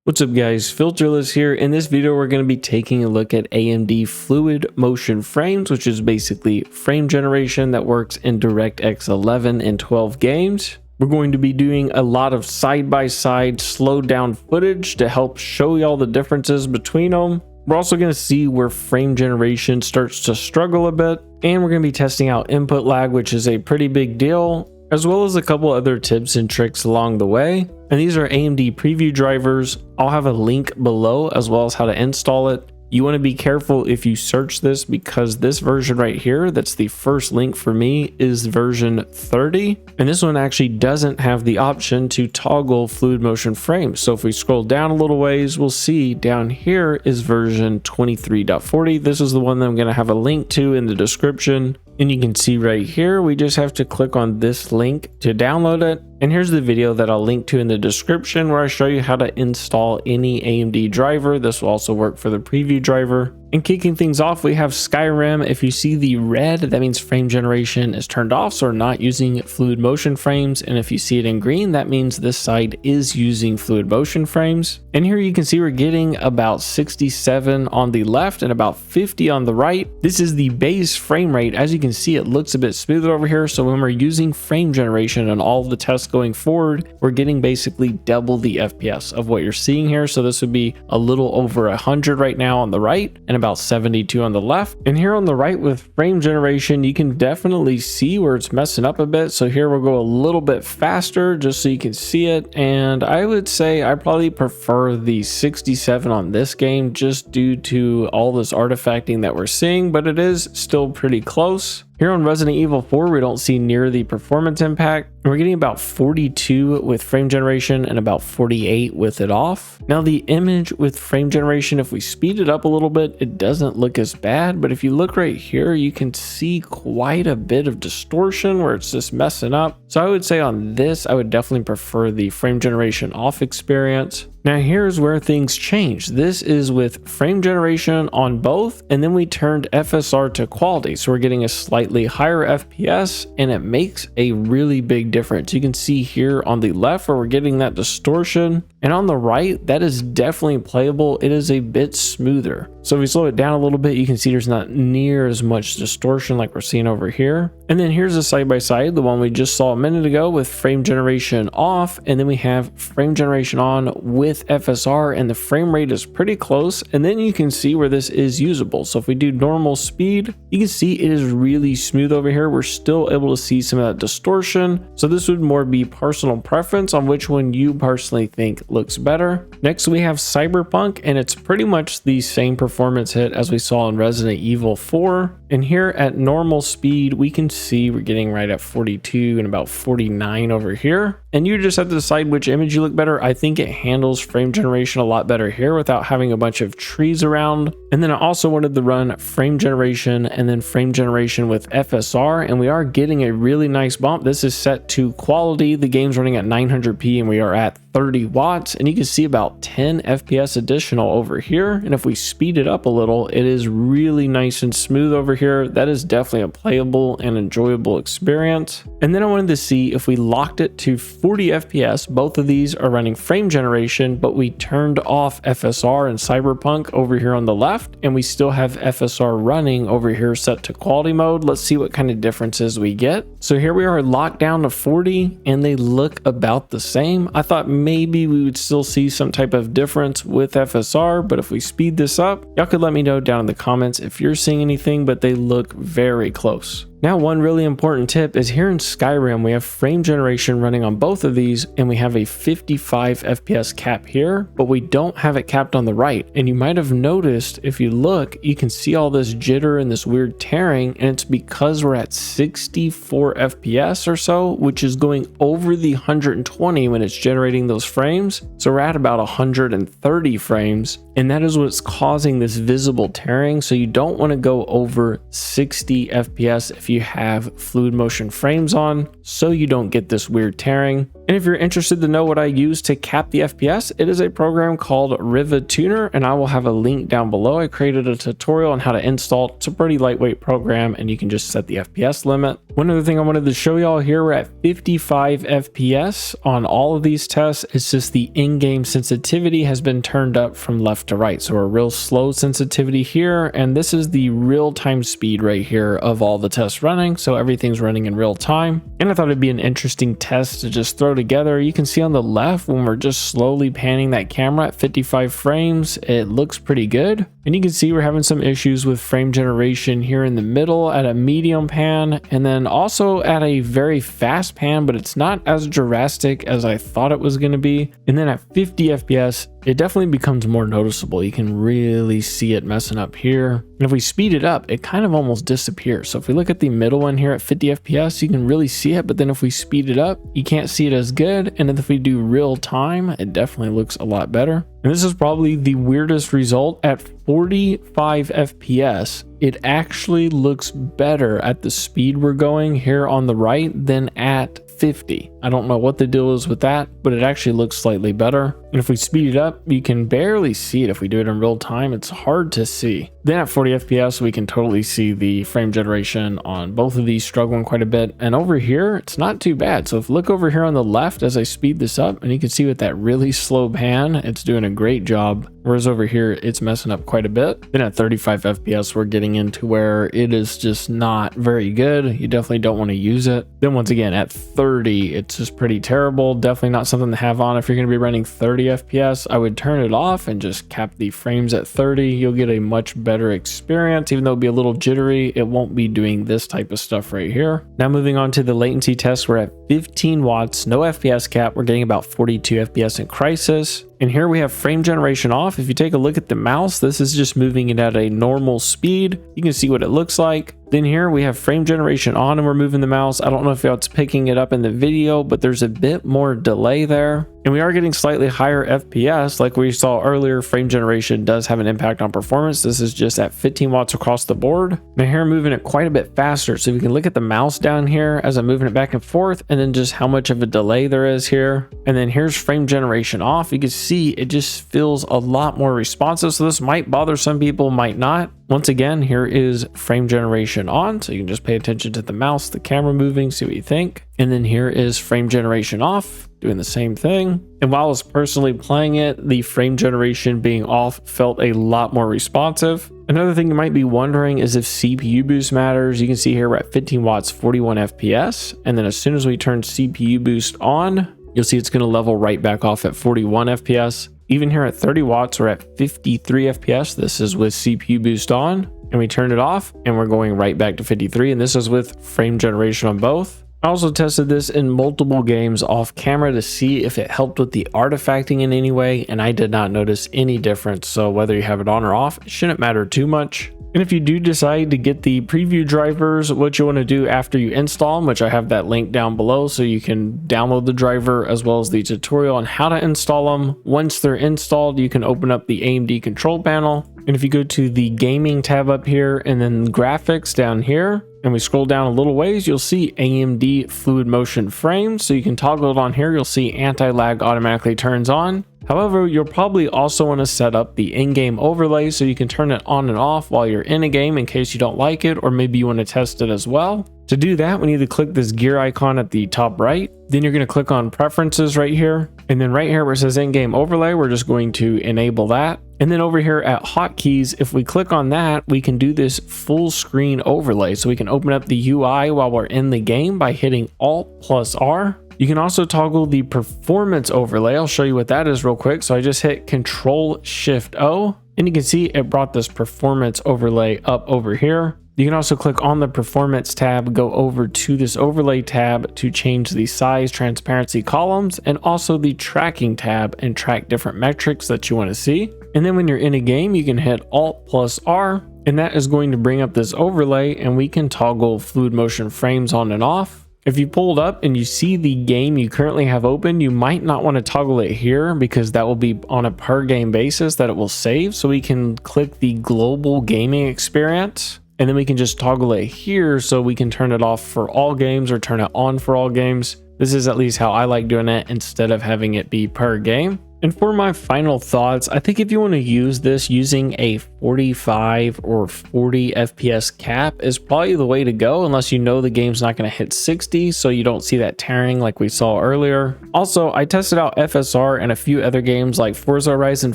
What's up guys, Filterless here. In this video we're going to be taking a look at AMD Fluid Motion Frames, which is basically frame generation that works in DirectX 11 and 12 games. We're going to be doing a lot of side-by-side slowed down footage to help show you all the differences between them. We're also going to see where frame generation starts to struggle a bit, and we're going to be testing out input lag, which is a pretty big deal, as well as a couple other tips and tricks along the way. And these are AMD Preview Drivers. I'll have a link below as well as how to install it. You want to be careful if you search this, because this version right here, that's the first link for me, is version 30. And this one actually doesn't have the option to toggle fluid motion frames. So if we scroll down a little ways, we'll see down here is version 23.40. This is the one that I'm going to have a link to in the description. And you can see right here, we just have to click on this link to download it. And here's the video that I'll link to in the description where I show you how to install any AMD driver. This will also work for the preview driver. And kicking things off, we have Skyrim. If you see the red, that means frame generation is turned off, so we're not using fluid motion frames. And if you see it in green, that means this side is using fluid motion frames. And here you can see we're getting about 67 on the left and about 50 on the right. This is the base frame rate. As you can see, it looks a bit smoother over here. So when we're using frame generation and all of the tests going forward, we're getting basically double the FPS of what you're seeing here. So this would be a little over 100 right now on the right and about 72 on the left. And here on the right with frame generation, you can definitely see where it's messing up a bit. So here we'll go a little bit faster just so you can see it. And I would say I probably prefer the 67 on this game just due to all this artifacting that we're seeing, but it is still pretty close. Here on Resident Evil 4, we don't see near the performance impact. We're getting about 42 with frame generation and about 48 with it off. Now the image with frame generation, if we speed it up a little bit, it doesn't look as bad. But if you look right here, you can see quite a bit of distortion where it's just messing up. So I would say on this, I would definitely prefer the frame generation off experience. Now here's where things change. This is with frame generation on both, and then we turned FSR to quality. So we're getting a slightly higher FPS, and it makes a really big difference. You can see here on the left where we're getting that distortion, and on the right, that is definitely playable. It is a bit smoother. So if we slow it down a little bit, you can see there's not near as much distortion like we're seeing over here. And then here's a side-by-side, the one we just saw a minute ago with frame generation off, and then we have frame generation on with FSR, and the frame rate is pretty close. And then you can see where this is usable. So if we do normal speed, you can see it is really smooth over here. We're still able to see some of that distortion. So this would more be personal preference on which one you personally think looks better. Next we have Cyberpunk, and it's pretty much the same performance hit as we saw in Resident Evil 4. And here at normal speed, we can see we're getting right at 42 and about 49 over here. And you just have to decide which image you look better. I think it handles frame generation a lot better here without having a bunch of trees around. And then I also wanted to run frame generation and then frame generation with FSR, and we are getting a really nice bump. This is set to quality. The game's running at 900p and we are at 30 watts, and you can see about 10 FPS additional over here. And if we speed it up a little, it is really nice and smooth over here. That is definitely a playable and enjoyable experience. And then I wanted to see if we locked it to 40 FPS. Both of these are running frame generation, but we turned off FSR and Cyberpunk over here on the left, and we still have FSR running over here set to quality mode. Let's see what kind of differences we get. So here we are locked down to 40, and they look about the same. I thought maybe we would still see some type of difference with FSR, but if we speed this up, y'all could let me know down in the comments if you're seeing anything, but they look very close. Now, one really important tip is here in Skyrim, we have frame generation running on both of these, and we have a 55 FPS cap here, but we don't have it capped on the right. And you might have noticed, if you look, you can see all this jitter and this weird tearing, and it's because we're at 64 FPS or so, which is going over the 120 when it's generating those frames. So we're at about 130 frames, and that is what's causing this visible tearing. So you don't want to go over 60 FPS if you have fluid motion frames on, so you don't get this weird tearing. And if you're interested to know what I use to cap the FPS, it is a program called Riva Tuner, and I will have a link down below. I created a tutorial on how to install it. It's a pretty lightweight program, and you can just set the FPS limit. One other thing I wanted to show y'all here, we're at 55 FPS on all of these tests. It's just the in-game sensitivity has been turned up from left to right. So a real slow sensitivity here, and this is the real-time speed right here of all the tests running. So everything's running in real time. And I thought it'd be an interesting test to just throw together. You can see on the left when we're just slowly panning that camera at 55 frames, it looks pretty good. And you can see we're having some issues with frame generation here in the middle at a medium pan, and then also at a very fast pan, but it's not as drastic as I thought it was going to be. And then at 50 FPS, it definitely becomes more noticeable. You can really see it messing up here. And if we speed it up, it kind of almost disappears. So if we look at the middle one here at 50 FPS, you can really see it. But then if we speed it up, you can't see it as good. And if we do real time, it definitely looks a lot better. And this is probably the weirdest result. At 45 FPS, it actually looks better at the speed we're going here on the right than at 50. I don't know what the deal is with that, but it actually looks slightly better. And if we speed it up, you can barely see it. If we do it in real time, it's hard to see. Then at 40 FPS, we can totally see the frame generation on both of these struggling quite a bit. And over here, it's not too bad. So if you look over here on the left as I speed this up, and you can see with that really slow pan, it's doing a great job. Whereas over here, it's messing up quite a bit. Then at 35 FPS, we're getting into where it is just not very good. You definitely don't want to use it. Then once again, at 30, it's just pretty terrible. Definitely not something to have on. If you're going to be running 30 FPS, I would turn it off and just cap the frames at 30. You'll get a much better experience. Even though it'll be a little jittery, it won't be doing this type of stuff right here. Now moving on to the latency test, we're at 15 watts, no FPS cap. We're getting about 42 FPS in crisis. And here we have frame generation off. If you take a look at the mouse, this is just moving it at a normal speed. You can see what it looks like. Then here we have frame generation on and we're moving the mouse. I don't know if it's picking it up in the video, but there's a bit more delay there. And we are getting slightly higher FPS. Like we saw earlier, frame generation does have an impact on performance. This is just at 15 watts across the board. Now here I'm moving it quite a bit faster. So we can look at the mouse down here as I'm moving it back and forth, and then just how much of a delay there is here. And then here's frame generation off. You can see it just feels a lot more responsive. So this might bother some people, might not. Once again, here is frame generation on. So you can just pay attention to the mouse, the camera moving, see what you think. And then here is frame generation off, doing the same thing. And while I was personally playing it, the frame generation being off felt a lot more responsive. Another thing you might be wondering is if CPU boost matters. You can see here we're at 15 watts, 41 FPS. And then as soon as we turn CPU boost on, you'll see it's going to level right back off at 41 FPS. Even here at 30 watts, we're at 53 FPS. This is with CPU boost on, and we turn it off and we're going right back to 53. And this is with frame generation on both. I also tested this in multiple games off camera to see if it helped with the artifacting in any way, and I did not notice any difference. So whether you have it on or off, it shouldn't matter too much. And if you do decide to get the preview drivers, what you want to do after you install them, which I have that link down below so you can download the driver as well as the tutorial on how to install them. Once they're installed, you can open up the AMD control panel. And if you go to the gaming tab up here and then graphics down here, and we scroll down a little ways, you'll see AMD fluid motion frames. So you can toggle it on here. You'll see anti-lag automatically turns on. However, you'll probably also want to set up the in-game overlay so you can turn it on and off while you're in a game in case you don't like it, or maybe you want to test it as well. To do that, we need to click this gear icon at the top right. Then you're going to click on preferences right here. And then right here where it says in-game overlay, we're just going to enable that. And then over here at hotkeys, if we click on that, we can do this full screen overlay. So we can open up the UI while we're in the game by hitting Alt+R. You can also toggle the performance overlay. I'll show you what that is real quick. So I just hit Control-Shift-O, and you can see it brought this performance overlay up over here. You can also click on the performance tab, go over to this overlay tab to change the size, transparency columns, and also the tracking tab and track different metrics that you want to see. And then when you're in a game, you can hit Alt+R, and that is going to bring up this overlay, and we can toggle fluid motion frames on and off. If you pulled up and you see the game you currently have open, you might not want to toggle it here because that will be on a per game basis that it will save. So we can click the global gaming experience, and then we can just toggle it here so we can turn it off for all games or turn it on for all games. This is at least how I like doing it instead of having it be per game. And for my final thoughts, I think if you want to use this, using a 45 or 40 FPS cap is probably the way to go, unless you know the game's not going to hit 60, so you don't see that tearing like we saw earlier. Also, I tested out FSR and a few other games like Forza Horizon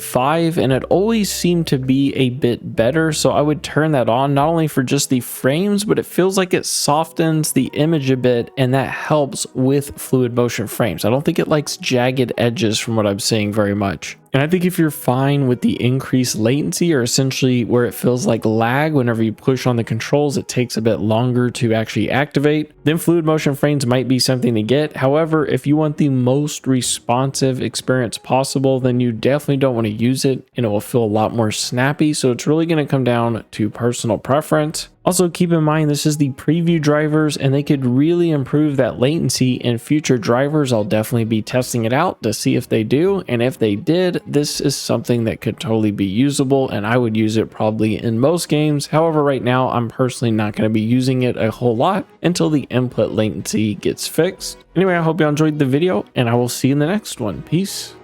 5, and it always seemed to be a bit better, so I would turn that on, not only for just the frames, but it feels like it softens the image a bit, and that helps with fluid motion frames. I don't think it likes jagged edges from what I'm seeing very much. And I think if you're fine with the increased latency, or essentially where it feels like lag whenever you push on the controls, it takes a bit longer to actually activate, then fluid motion frames might be something to get. However, if you want the most responsive experience possible, then you definitely don't want to use it, and it will feel a lot more snappy. So it's really going to come down to personal preference. Also, keep in mind, this is the preview drivers, and they could really improve that latency in future drivers. I'll definitely be testing it out to see if they do, and if they did, this is something that could totally be usable, and I would use it probably in most games. However, right now, I'm personally not going to be using it a whole lot until the input latency gets fixed. Anyway, I hope you enjoyed the video, and I will see you in the next one. Peace.